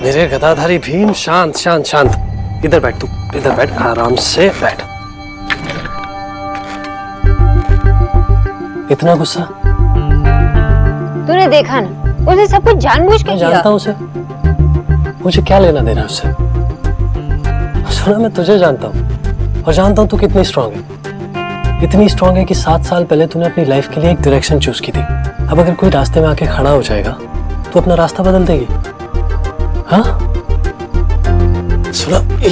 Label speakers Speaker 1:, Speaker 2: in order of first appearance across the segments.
Speaker 1: मेरे गदाधारी भीम, शांत शांत शांत। इधर बैठ तू, इधर बैठ, आराम से बैठ। इतना गुस्सा?
Speaker 2: तूने देखा ना, उसे सब कुछ जानबूझ के किया।
Speaker 1: जानता हूँ उसे, मुझे क्या लेना देना उससे। सुना, मैं तुझे जानता हूँ और जानता हूँ तू कितनी स्ट्रांग है। इतनी स्ट्रांग है कि 7 साल पहले तूने अपनी लाइफ के लिए एक डायरेक्शन चूज की थी। अब अगर कोई रास्ते में आके खड़ा हो जाएगा तो अपना रास्ता बदल देगी। हाँ सुना, ये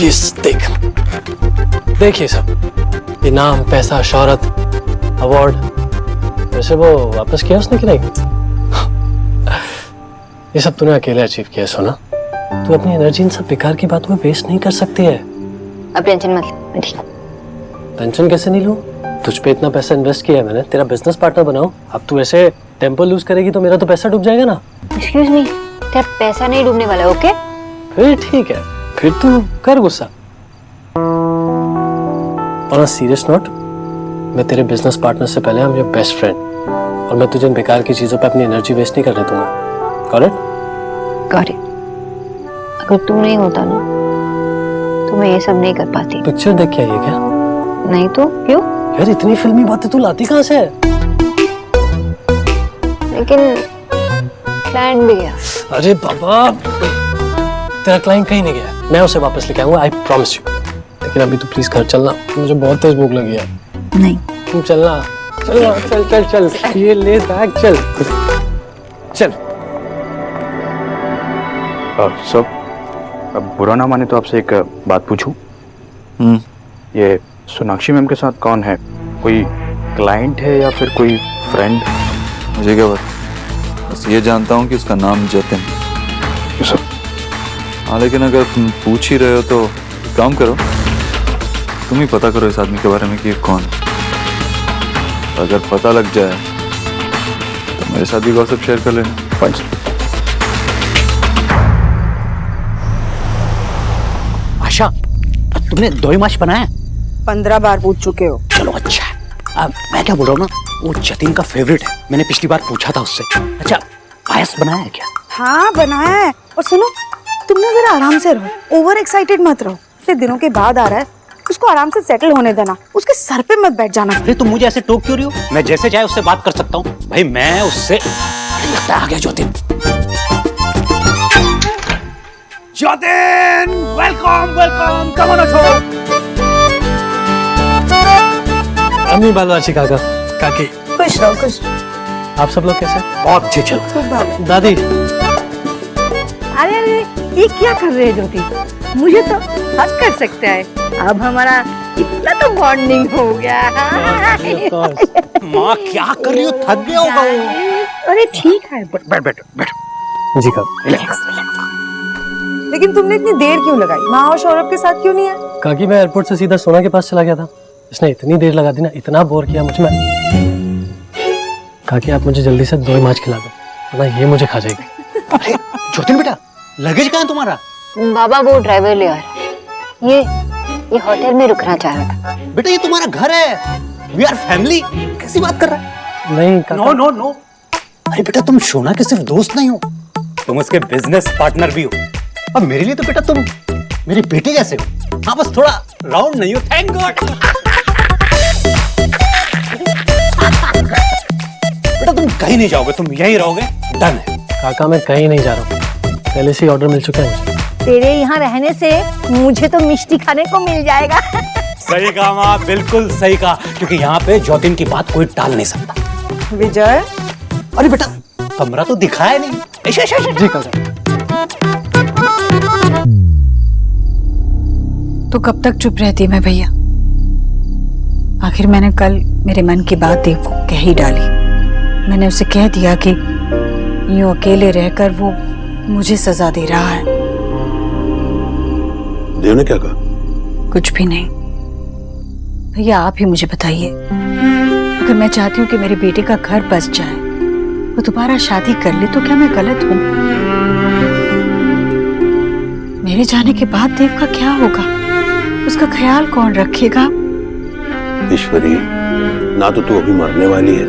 Speaker 1: देख ये सब, ये नाम, पैसा, शोहरत, अवार्ड, वैसे वो वापस किया उसने कि नहीं? ये सब तूने अकेले अचीव किया। सोना, तू अपनी एनर्जी इन सब बेकार की बातों में वेस्ट नहीं कर सकती है।
Speaker 2: अब टेंशन मत ले, ठीक।
Speaker 1: टेंशन कैसे नहीं लूं? तुझ पे इतना पैसा इन्वेस्ट किया है मैंने, तेरा बिजनेस पार्टनर बनाऊं। अब तू ऐसे टेम्पो लूज करेगी तो मेरा तो पैसा डूब जाएगा ना।
Speaker 2: एक्सक्यूज मी, तेरा पैसा नहीं डूबने वाला, ओके?
Speaker 1: फिर ठीक है, फिर तू कर गुस्सा। ऑन अ सीरियस नोट, मैं तेरे बिजनेस पार्टनर से पहले हम योर बेस्ट फ्रेंड, और मैं तुझे इन बेकार की चीजों पे अपनी एनर्जी वेस्ट नहीं करने दूंगा। Got it?
Speaker 2: Got it. अगर तू नहीं होता ना तो मैं ये सब नहीं कर पाती।
Speaker 1: पिक्चर देख के आई है क्या?
Speaker 2: नहीं तो क्यों?
Speaker 1: यार इतनी फिल्मी बातें तू लाती कहाँ से है?
Speaker 2: लेकिन क्लाइंट भी गया।
Speaker 1: अरे बाबा, तेरा क्लाइंट कहीं नहीं गया, मैं उसे वापस लेके आऊंगा, आई प्रॉमिस यू। लेकिन अभी तू प्लीज घर चलना, मुझे बहुत तेज भूख लगी है।
Speaker 2: नहीं
Speaker 1: तू चलना, चलना, चल चल चल, ये ले बैग, चल चल।
Speaker 3: सब अब बुरा ना माने तो आपसे एक बात पूछूं? ये सोनाक्षी मैम के साथ कौन है? कोई क्लाइंट है या फिर कोई फ्रेंड?
Speaker 4: मुझे क्या पता, बस ये जानता हूँ कि उसका नाम जतिन। हाँ, लेकिन अगर तुम पूछ ही रहे हो तो एक काम करो, तुम ही पता करो इस आदमी के बारे में कि ये कौन है। अगर पता लग जाए तो मेरे साथ भी गॉसिप शेयर कर लेना।
Speaker 5: आशा, तुमने दो ही माश बनाया?
Speaker 6: 15 बार पूछ चुके हो।
Speaker 5: चलो अच्छा। अब मैं क्या बोल रहा हूँ ना, वो जतिन का फेवरेट है, मैंने पिछली बार पूछा था उससे। अच्छा, पायस बनाया है क्या?
Speaker 6: हाँ बनाया है। और सुनो, तुम ना जरा आराम से रहो, ओवर एक्साइटेड मत रहो। इतने दिनों के बाद आ रहा है, उसको आराम से सेटल होने देना, उसके सर पे मत बैठ जाना।
Speaker 5: अरे तुम मुझे ऐसे टोक क्यों रही हो? मैं जैसे चाहे उससे बात कर सकता हूँ भाई। मैं उससे, लगता है आ गया Jatin. Jatin, welcome welcome, come on छोड़।
Speaker 1: अम्मी, बालवाची, काका, काकी,
Speaker 6: खुश रहो, खुश।
Speaker 1: आप सब लोग कैसे?
Speaker 5: बहुत अच्छे। चलो
Speaker 6: खूब भालो।
Speaker 1: दादी।
Speaker 6: अरे अरे, ये क्या कर रहे हैं ज्योति? मुझे तो हक कर सकता है। अब हमारा इतना तो बॉन्डिंग हो गया।
Speaker 5: माँ क्या कर रही हो? थक गया होगा वो।
Speaker 6: अरे ठीक है,
Speaker 5: बैठ बैठ बैठ।
Speaker 1: जी काका।
Speaker 6: लेकिन तुमने इतनी देर क्यों लगाई? माँ और सौरभ के साथ क्यों नहीं है?
Speaker 1: काकी, मैं एयरपोर्ट से सीधा सोना के पास चला गया था, इसने इतनी देर लगा दी ना, इतना बोर किया मुझे। मैं काकी, आप मुझे जल्दी से 2 माछ खिला दो, वरना ये मुझे खा जाएगी।
Speaker 5: अरे ज्योतिन बेटा, लगेज कहाँ है तुम्हारा?
Speaker 2: बाबा वो ड्राइवर ले आ रहा है। ये होटल में रुकना चाह रहा था।
Speaker 5: बेटा ये तुम्हारा घर है, वी आर फैमिली। कैसी बात कर रहा है?
Speaker 1: नहीं काका।
Speaker 5: No no no. अरे बेटा, तुम सोना के सिर्फ दोस्त नहीं हो, तुम उसके बिजनेस पार्टनर भी हो। अब मेरे लिए तो बेटा तुम मेरी बेटी जैसे हो। हाँ, बस थोड़ा राउंड नहीं हो। Thank God. बेटा तुम कहीं नहीं जाओगे, तुम यहीं रहोगे। डन है।
Speaker 1: काका, मैं कहीं नहीं जा रहा हूँ, पहले से ही ऑर्डर मिल चुका है मुझे।
Speaker 6: तेरे यहाँ रहने से मुझे तो मिष्टी खाने को मिल जाएगा।
Speaker 5: सही कहा माँ, बिल्कुल सही कहा, क्योंकि यहाँ पे ज्योतिन की बात कोई टाल नहीं सकता।
Speaker 6: विजय,
Speaker 5: अरे बेटा, कमरा तो दिखाया नहीं।
Speaker 1: जी काका।
Speaker 7: तो कब तक चुप रहती मैं भैया? आखिर मैंने कल मेरे मन की बात देव को कह ही डाली। मैंने उसे कह दिया कि यूं अकेले रहकर वो मुझे सजा दे रहा है।
Speaker 8: देव ने क्या कहा?
Speaker 7: कुछ भी नहीं भैया, आप ही मुझे बताइए, अगर मैं चाहती हूँ कि मेरे बेटे का घर बस जाए, वो दोबारा शादी कर ले, तो क्या मैं गलत हूँ? मेरे जाने के बाद देव का क्या होगा? उसका ख्याल कौन रखेगा?
Speaker 8: ईश्वरी, ना तो तू अभी मरने वाली है,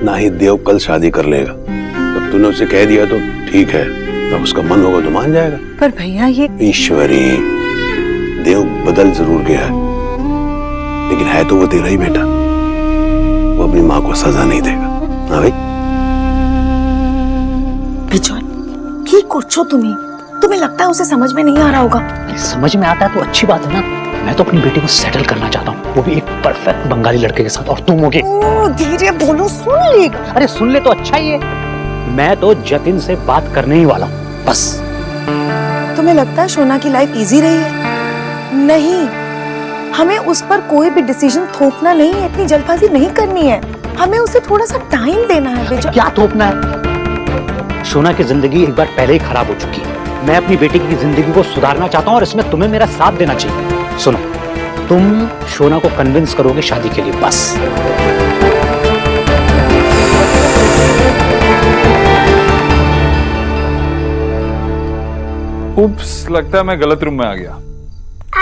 Speaker 8: ना ही देव कल शादी कर लेगा। जब तूने उसे कह दिया तो ठीक है, वरना वो भी शादी करने वाला है। जब उसका मन होगा तो मान जाएगा।
Speaker 7: पर भैया ये
Speaker 8: ईश्वरी, देव बदल जरूर गया है, लेकिन है तो वो तेरा ही बेटा। वो अपनी माँ को सजा नहीं देगा। हाँ भाई।
Speaker 6: बिजॉय, की करछो तुम्हें लगता है उसे समझ में नहीं आ रहा होगा।
Speaker 5: समझ में आता है तो अच्छी बात है ना। मैं तो अपनी बेटी को सेटल करना चाहता हूँ, वो भी एक परफेक्ट बंगाली लड़के के साथ, और तुम होगे।
Speaker 6: धीरे बोलो, सुन लेगा।
Speaker 5: अरे सुन ले तो अच्छा ही है। मैं तो जतिन से बात करने ही वाला हूँ, बस।
Speaker 6: तुम्हें लगता है शोना की लाइफ इजी रही है? नहीं, हमें उस पर कोई भी डिसीजन थोपना नहीं है, इतनी जल्दबाजी नहीं करनी है। हमें उसे थोड़ा सा टाइम देना है बिजॉय।
Speaker 5: क्या थोपना है? शोना की जिंदगी एक बार पहले ही खराब हो चुकी है। मैं अपनी बेटी की जिंदगी को सुधारना चाहता हूँ और इसमें तुम्हें मेरा साथ देना चाहिए। सुनो, तुम शोना को कन्विंस करोगे शादी के लिए, बस।
Speaker 4: उप्स, लगता है मैं गलत रूम में आ गया।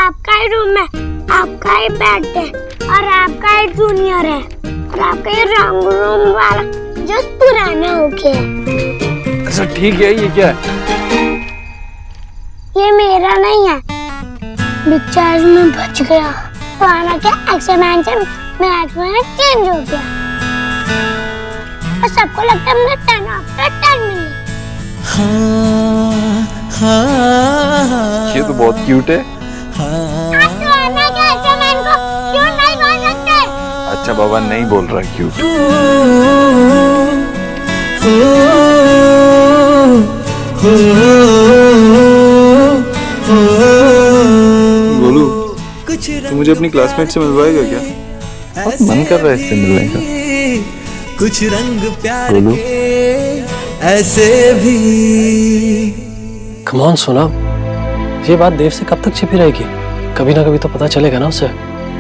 Speaker 9: आपका ही रूम है, आपका ही बेड है, और आपका ही जूनियर है, और आपका ही रंग रूम वाला जो पुराना हो गया।
Speaker 4: अच्छा ठीक है, ये क्या है?
Speaker 9: ये मेरा नहीं है, रिचार्ज में बच गया। पुराना क्या एक्सपेंशन में चेंज हो गया, और सबको लगता है हमने 10 आफ्टर 10 मिली।
Speaker 4: ये तो बहुत क्यूट है।
Speaker 9: आप पुराना क्या एक्सपेंशन को क्यों नहीं बोल सकते?
Speaker 4: अच्छा बाबा नहीं बोल रहा है क्यूट। गोलू, तू मुझे अपनी क्लासमेट से मिलवाएगा क्या? बहुत मन कर रहा है इससे मिलने का।
Speaker 10: कुछ रंग प्यार
Speaker 4: गोलू,
Speaker 10: के ऐसे भी।
Speaker 1: कम ऑन सोना, ये बात देव से कब तक छिपी रहेगी? कभी ना कभी तो पता चलेगा ना उसे।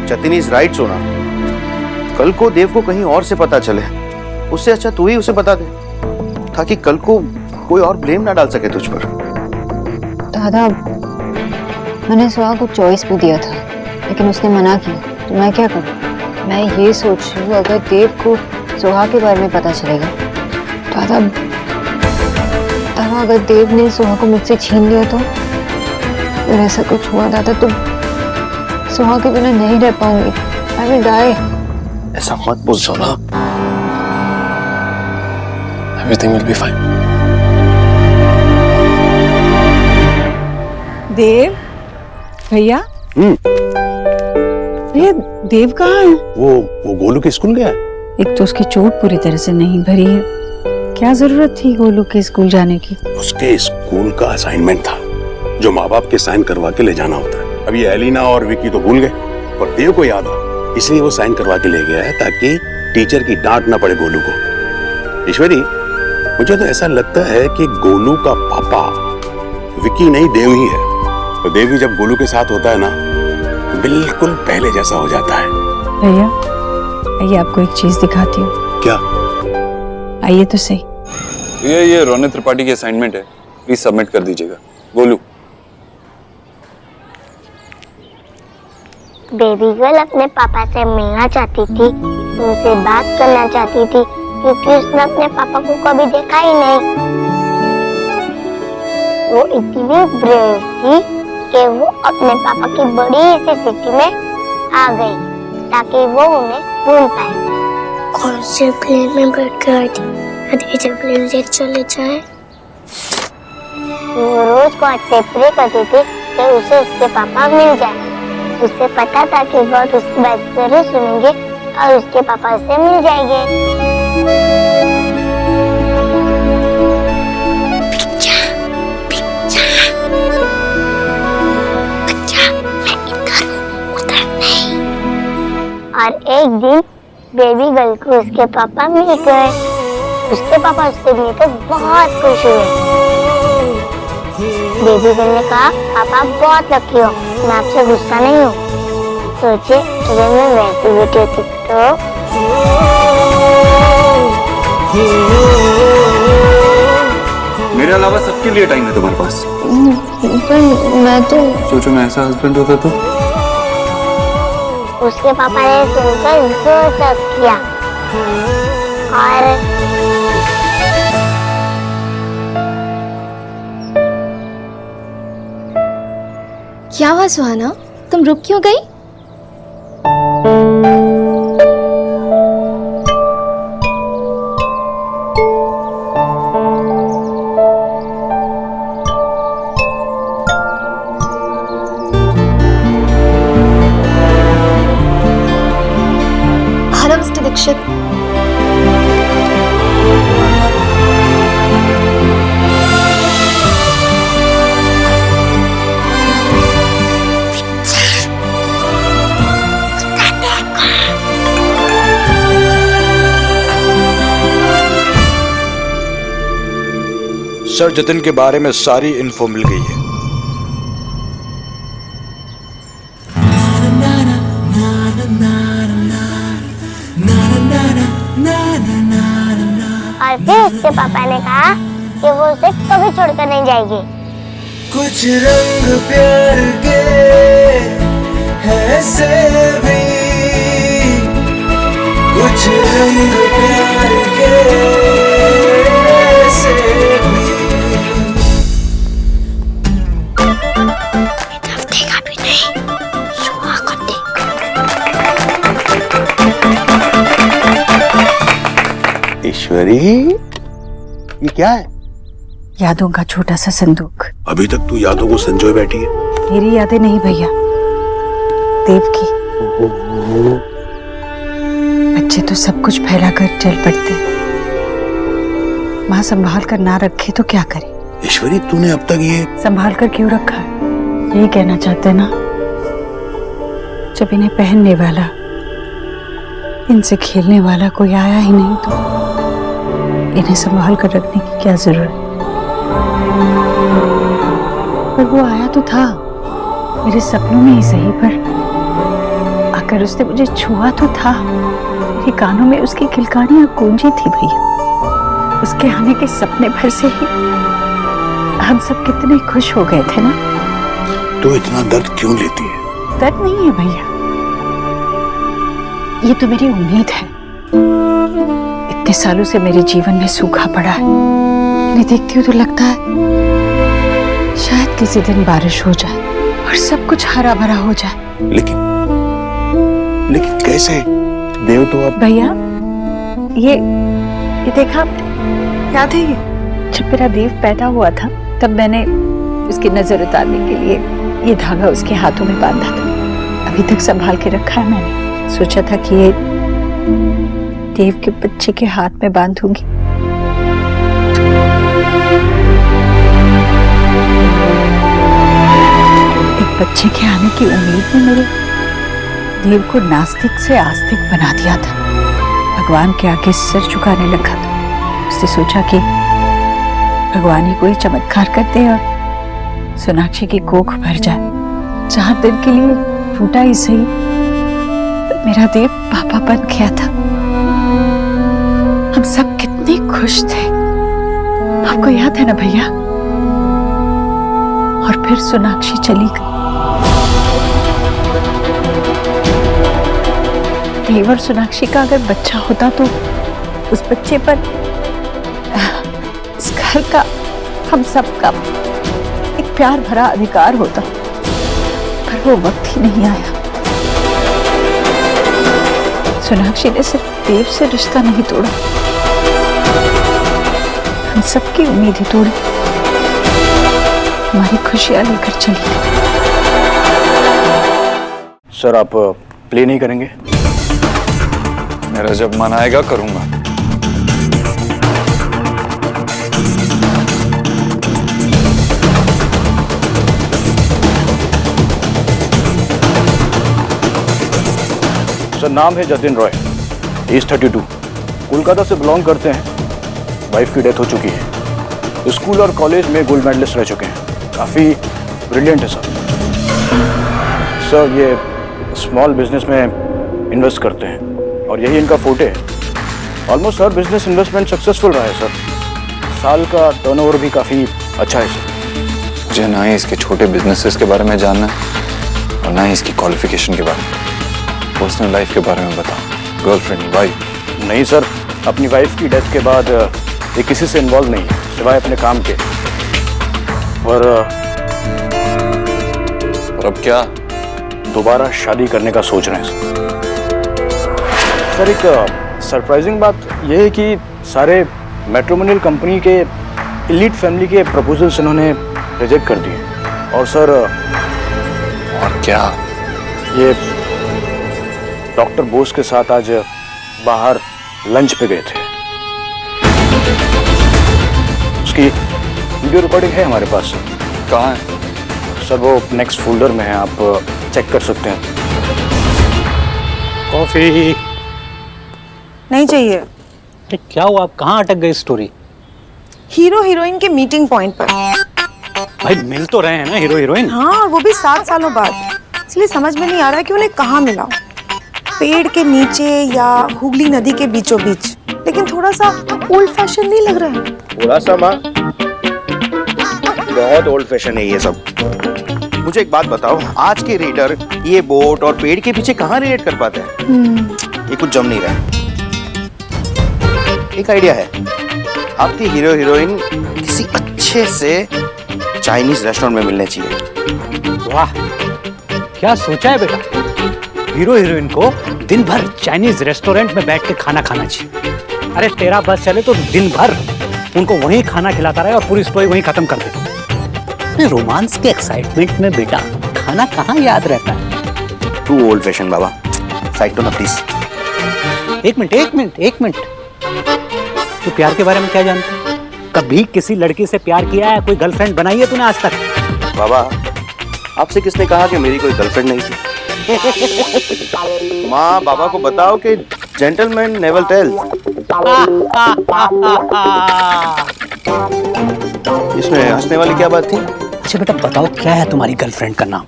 Speaker 11: जतिन इज राइट सोना। कल को देव को कहीं और से पता चले, उससे अच्छा तू ही उसे बता दे, ताकि कल को कोई और ब्लेम ना डाल सके तुझ पर।
Speaker 2: दादा, मैंने सुहा को चॉइस भी दिया था, लेकिन उसने मना किया, तो मैं क्या करूं? मैं ये सोच रही हूँ, अगर देव को सुहा के बारे में पता चलेगा, दादा अगर देव ने सुहा को मुझसे छीन लिया तो अगर ऐसा कुछ हुआ दादा, तो सुहा के बिना नहीं रह पाऊंगी। I will die.
Speaker 11: ऐसा मत बोल सोना।
Speaker 1: Everything will be fine.
Speaker 7: Dev भैया, भैया देव कहाँ है?
Speaker 8: वो गोलू के स्कूल गया है।
Speaker 7: एक तो उसकी चोट पूरी तरह से नहीं भरी है, क्या जरूरत थी गोलू के स्कूल जाने की?
Speaker 8: उसके स्कूल का असाइनमेंट था जो माँ बाप के साइन करवा के ले जाना होता है। अभी एलिना और विकी तो भूल गए, पर देव को याद आ, इसलिए वो साइन करवा के ले गया है, ताकि टीचर की डांट ना पड़े गोलू को। ईश्वरी, मुझे तो ऐसा लगता है कि गोलू का पापा विकी नहीं, देव ही है। तो देव ही जब गोलू के साथ होता है ना, तो बिल्कुल पहले जैसा हो जाता है।
Speaker 7: भैया आइए, आपको एक चीज दिखाती हूँ।
Speaker 8: क्या?
Speaker 7: आइए तो सही।
Speaker 4: ये रोनित त्रिपाठी की असाइनमेंट है, प्लीज सबमिट कर दीजिएगा। गोलू,
Speaker 9: बेबी गर्ल अपने पापा से मिलना चाहती थी, उनसे बात करना चाहती थी, क्योंकि उसने अपने पापा को कभी देखा ही नहीं। वो इतनी ब्रेव थी कि वो अपने पापा की बड़ी सी सिटी में आ गई, ताकि वो उन्हें ढूंढ पाए। कौन से प्लेन में बैठ कर आई थी, जब प्लेन से चले जाए। वो रोज को अच्छे प्रे करती थी कि उसे उसके पापा मिल जाए। उसे पता था कि गॉड उसकी बात जरूर सुनेंगे और उसके पापा से मिल जाएंगे। और एक दिन बेबी गर्ल को उसके पापा मिल गए। उसके पापा उससे मिलकर बहुत खुश हुए। बेबी गर्ल ने कहा, पापा बहुत लकी हो, मैं आपसे गुस्सा नहीं हूँ। सोचिए अगर मैं वैसी बेटी होती तो।
Speaker 4: मेरे अलावा सबके लिए टाइम है तुम्हारे पास।
Speaker 2: पर मैं तो
Speaker 4: सोचो मैं ऐसा हस्बैंड होता तो।
Speaker 9: उसके पापा ने सुनकर जोर से किया और क्या हुआ सुहाना, तुम रुक क्यों गई? Hello mister Dikshit.
Speaker 3: Sir Jatin के बारे में सारी इन्फो मिल गई है।
Speaker 9: और फिर उसके पापा ने कहा कि वो उसे कभी छोड़कर नहीं जाएगी।
Speaker 10: कुछ रंग प्यार के ऐसे भी, कुछ रंग प्यार के ऐसे भी।
Speaker 9: देखा भी नहीं, सुहा को देख।
Speaker 8: ईश्वरी, ये क्या है?
Speaker 7: यादों का छोटा सा संदूक।
Speaker 8: अभी तक तू यादों को संजोए बैठी है।
Speaker 7: मेरी यादें नहीं भैया, देव की। बच्चे तो सब कुछ फैला कर चल पड़ते हैं, माँ संभाल कर ना रखे तो क्या करे।
Speaker 8: ईश्वरी, तूने अब तक ये
Speaker 7: संभाल कर क्यों रखा है, यही कहना चाहते ना। जब इन्हें पहनने वाला, इनसे खेलने वाला कोई आया ही नहीं तो इन्हें संभाल कर रखने की क्या जरूरत। पर वो आया तो था, मेरे सपनों में ही सही, पर आकर उसने मुझे छुआ तो था। मेरे कानों में उसकी किलकारियां गूंजी थी भैया। उसके आने के सपने भर से ही हम सब कितने खुश हो गए थे ना।
Speaker 8: तो इतना दर्द क्यों लेती है?
Speaker 7: दर्द नहीं है भैया, ये तो मेरी उम्मीद है। इतने सालों से मेरे जीवन में सूखा पड़ा है, इन्हें देखती हूँ तो लगता है शायद किसी दिन बारिश हो जाए और सब कुछ हरा भरा हो जाए।
Speaker 8: लेकिन कैसे? देव तो अब
Speaker 7: भैया ये देखा, याद है ये जब मेरा देव पैदा हुआ था तब मैंने उसकी नजर उतारने के लिए ये धागा उसके हाथों में बांधा था। अभी तक संभाल के रखा है मैंने। सोचा था कि ये देव के बच्चे के हाथ में बांधूंगी। एक बच्चे के आने की उम्मीद ने मेरे देव को नास्तिक से आस्तिक बना दिया था। भगवान के आगे सिर झुकाने लगा था। उसने सोचा कि भगवान ही कोई चमत्कार कर दे और सोनाक्षी की कोख भर जाए। 4 दिन के लिए टूटा ही सही, मेरा देव पापा बन गया था। हम सब कितने खुश थे, आपको याद है ना भैया। और फिर सोनाक्षी चली गई। देव और सोनाक्षी का अगर बच्चा होता तो उस बच्चे पर इस घर का, हम सब का एक प्यार भरा अधिकार होता, पर वो वक्त ही नहीं आया। सोनाक्षी ने सिर्फ देव से रिश्ता नहीं तोड़ा, हम सबकी उम्मीद ही तोड़ी। हमारी खुशियां लेकर चली गई।
Speaker 3: सर आप प्ले नहीं करेंगे?
Speaker 4: मेरा जब मन आएगा करूंगा।
Speaker 3: सर नाम है जतिन रॉय, एज 32, कोलकाता से बिलोंग करते हैं। वाइफ की डेथ हो चुकी है। स्कूल और कॉलेज में गोल्ड मेडलिस्ट रह चुके हैं। काफ़ी ब्रिलियंट है सर। सर ये स्मॉल बिजनेस में इन्वेस्ट करते हैं और यही इनका फोटे है। ऑलमोस्ट हर बिजनेस इन्वेस्टमेंट सक्सेसफुल रहा है सर। साल का टर्नओवर भी काफ़ी अच्छा है सर।
Speaker 4: मुझे ना ही इसके छोटे बिजनेसेस के बारे में जानना है और ना ही इसकी क्वालिफिकेशन के बारे में। पर्सनल लाइफ के बारे में बताओ। Girlfriend, wife?
Speaker 3: नहीं सर, अपनी वाइफ की डेथ के बाद ये किसी से इन्वॉल्व नहीं है सिवाय अपने काम के। और
Speaker 4: अब क्या?
Speaker 3: दोबारा शादी करने का सोच रहे हैं सर। एक सरप्राइजिंग बात यह है कि सारे मैट्रिमोनियल कंपनी के एलीट फैमिली के प्रपोजल्स इन्होंने रिजेक्ट कर दिए। और सर
Speaker 4: और क्या?
Speaker 3: ये डॉक्टर बोस के साथ आज बाहर लंच पे गए थे। उसकी वीडियो रिकॉर्डिंग है हमारे पास।
Speaker 4: कहाँ है?
Speaker 3: सर वो नेक्स्ट फोल्डर में है, आप चेक कर सकते हैं।
Speaker 5: कॉफी
Speaker 6: नहीं चाहिए।
Speaker 5: अरे क्या हुआ, आप कहाँ अटक गए स्टोरी?
Speaker 6: हीरो हीरोइन के मीटिंग पॉइंट पर।
Speaker 5: भाई मिल तो रहे हैं ना हीरो हीरोइन?
Speaker 6: हाँ, और वो भी 7 सालों बाद। इसलिए समझ में नहीं आ रहा कि उन्हें कहाँ मिला, पेड़ के नीचे या हुगली नदी के बीचों बीच। लेकिन थोड़ा सा ओल्ड फैशन नहीं लग रहा है?
Speaker 11: थोड़ा सा माँ, बहुत ओल्ड फैशन है ये सब। मुझे एक बात बताओ, आज के रीडर ये बोट और पेड़ के पीछे कहाँ रिलेट कर पाते हैं? ये कुछ जम नहीं रहा है। एक आइडिया है, आपकी हीरो हीरोइन किसी अच्छे से चाइनीज रेस्टोरेंट में मिलने चाहिए।
Speaker 5: वाह, क्या सोचा है बेटा। हीरो हीरोइन को दिन भर चाइनीज रेस्टोरेंट में बैठ के खाना खाना चाहिए। अरे तेरा बस चले तो दिन भर उनको वहीं खाना खिलाता रहे और पूरी स्टोरी वहीं खत्म कर दे। रोमांस के एक्साइटमेंट में बेटा खाना कहाँ याद रहता है?
Speaker 11: टू ओल्ड फैशन बाबा, साइड ना प्लीज।
Speaker 5: एक मिनट। तू प्यार के बारे में क्या जानता है? कभी किसी लड़की से प्यार किया है? कोई गर्लफ्रेंड बनाई है तूने आज तक?
Speaker 11: बाबा, आपसे किसने कहा कि मेरी कोई गर्लफ्रेंड नहीं थी? माँ बाबा को बताओ कि जेंटलमैन नेवर टेल्स। इसमें हंसने वाली क्या बात थी?
Speaker 5: अच्छा बेटा बताओ, क्या है तुम्हारी गर्लफ्रेंड का नाम?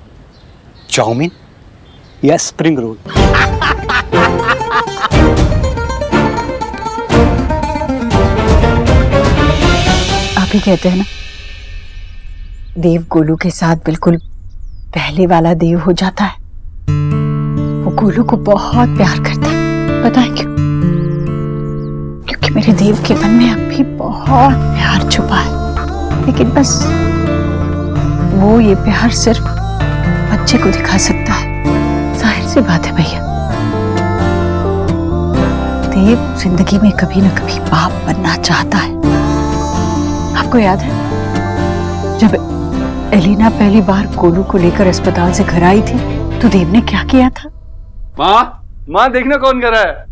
Speaker 5: चाउमीन या स्प्रिंग रोल?
Speaker 7: आप ही कहते हैं ना, देव गोलू के साथ बिल्कुल पहले वाला देव हो जाता है। वो गोलू को बहुत प्यार करता है। पता है क्यों? क्योंकि मेरे देव के मन में अब भी बहुत प्यार छुपा है, लेकिन बस वो ये प्यार सिर्फ बच्चे को दिखा सकता है। जाहिर सी बात है भैया, देव जिंदगी में कभी ना कभी बाप बनना चाहता है। आपको याद है जब एलिना पहली बार गोलू को लेकर अस्पताल से घर आई थी तो देव ने क्या किया था?
Speaker 4: माँ देखना कौन कर रहा है।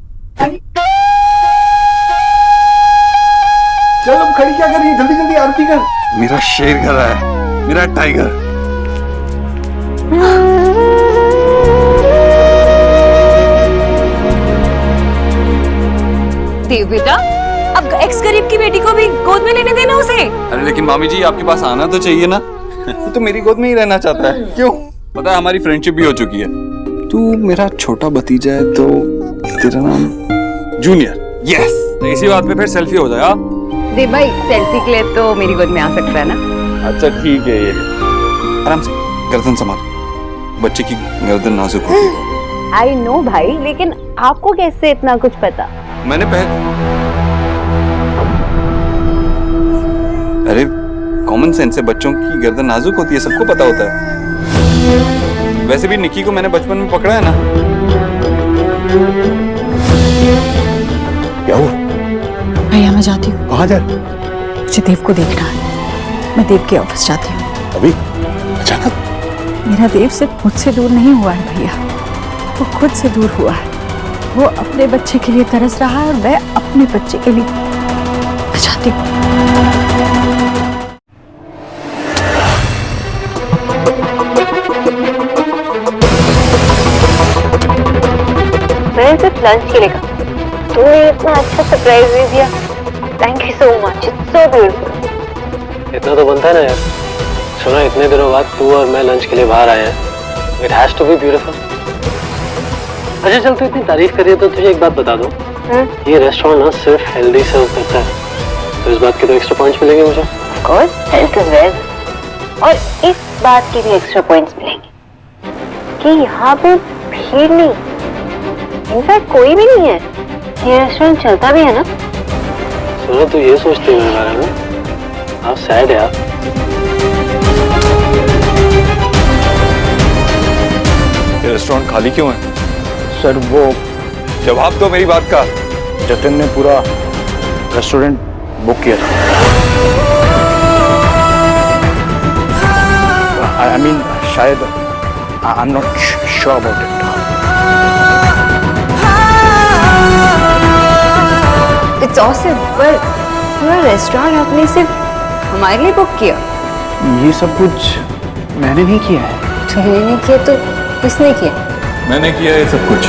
Speaker 8: चल अब खड़ी क्या कर रही है? जल्दी जल्दी आरती कर।
Speaker 4: मेरा शेर कर रहा है, मेरा टाइगर।
Speaker 2: देव बेटा, अब एक्स गरीब की बेटी को भी गोद में लेने देना उसे।
Speaker 4: अरे लेकिन मामी जी, आपके पास आना तो चाहिए ना। तो मेरी गोद में ही रहना चाहता है। क्यों? पता है हमारी फ्रेंडशिप भी हो चुकी है। तू मेरा छोटा भतीजा है तो तेरा नाम जूनियर। यस, तो इसी बात पे फिर सेल्फी हो जाएगा।
Speaker 2: देव भाई, सेल्फी के लिए तो मेरी गोद में आ सकता है ना?
Speaker 4: अच्छा ठीक है, ये आराम से गर्दन संभाल, बच्चे की गर्दन नाजुक होती है।
Speaker 2: आई नो भाई, लेकिन आपको कैसे इतना कुछ पता?
Speaker 4: मैंने अरे कॉमन सेंस है, बच्चों की गर्दन नाजुक होती है, सबको पता होता है। वैसे भी निक्की को मैंने बचपन में पकड़ा है ना।
Speaker 8: क्या हुआ?
Speaker 7: भैया मैं जाती हूँ।
Speaker 8: कहाँ जा?
Speaker 7: मुझे देव को देखना है। मैं देव के ऑफिस जाती हूँ।
Speaker 8: अभी अचानक?
Speaker 7: मेरा देव सिर्फ मुझसे दूर नहीं हुआ है भैया, वो खुद से दूर हुआ है। वो अपने बच्चे के लिए तरस रहा है और मैं अपने बच्चे के लिए। मैं जाती हूँ।
Speaker 2: मैं सिर्फ लंच के लिए कहा, तूने इतना अच्छा सरप्राइज दे दिया। Thank you so much, it's so beautiful.
Speaker 1: इतना तो बनता है ना यार। सुना, इतने दिनों बाद तू और मैं लंच के लिए बाहर आए हैं। It has to be beautiful. अच्छा चल, तू इतनी तारीफ कर रही है तो तुझे एक बात बता दूं, ये रेस्टोरेंट ना सिर्फ हेल्दी सर्व करता है, तो इस बात के तो एक्स्ट्रा पॉइंट्स मिलेंगे मुझे।
Speaker 2: Of course, health is wealth. और इस बात के भी एक्स्ट्रा पॉइंट्स मिलेंगे कि यहाँ पे भीड़ नहीं, इनफैक्ट कोई भी नहीं है। ये रेस्टोरेंट चलता भी है ना?
Speaker 1: सुना, तू ये सोचती है मेरे बारे में? आप सैड यार।
Speaker 4: खाली क्यों है?
Speaker 3: सर वो
Speaker 4: जवाब दो मेरी बात का।
Speaker 3: जतिन ने पूरा रेस्टोरेंट बुक किया था। आई मीन शायद I am not sure about it.
Speaker 2: It's awesome, पर पूरा रेस्टोरेंट आपने सिर्फ हमारे लिए बुक किया?
Speaker 3: ये सब कुछ मैंने नहीं किया है।
Speaker 2: तुमने नहीं किया तो किसने किया?
Speaker 4: मैंने किया ये सब कुछ।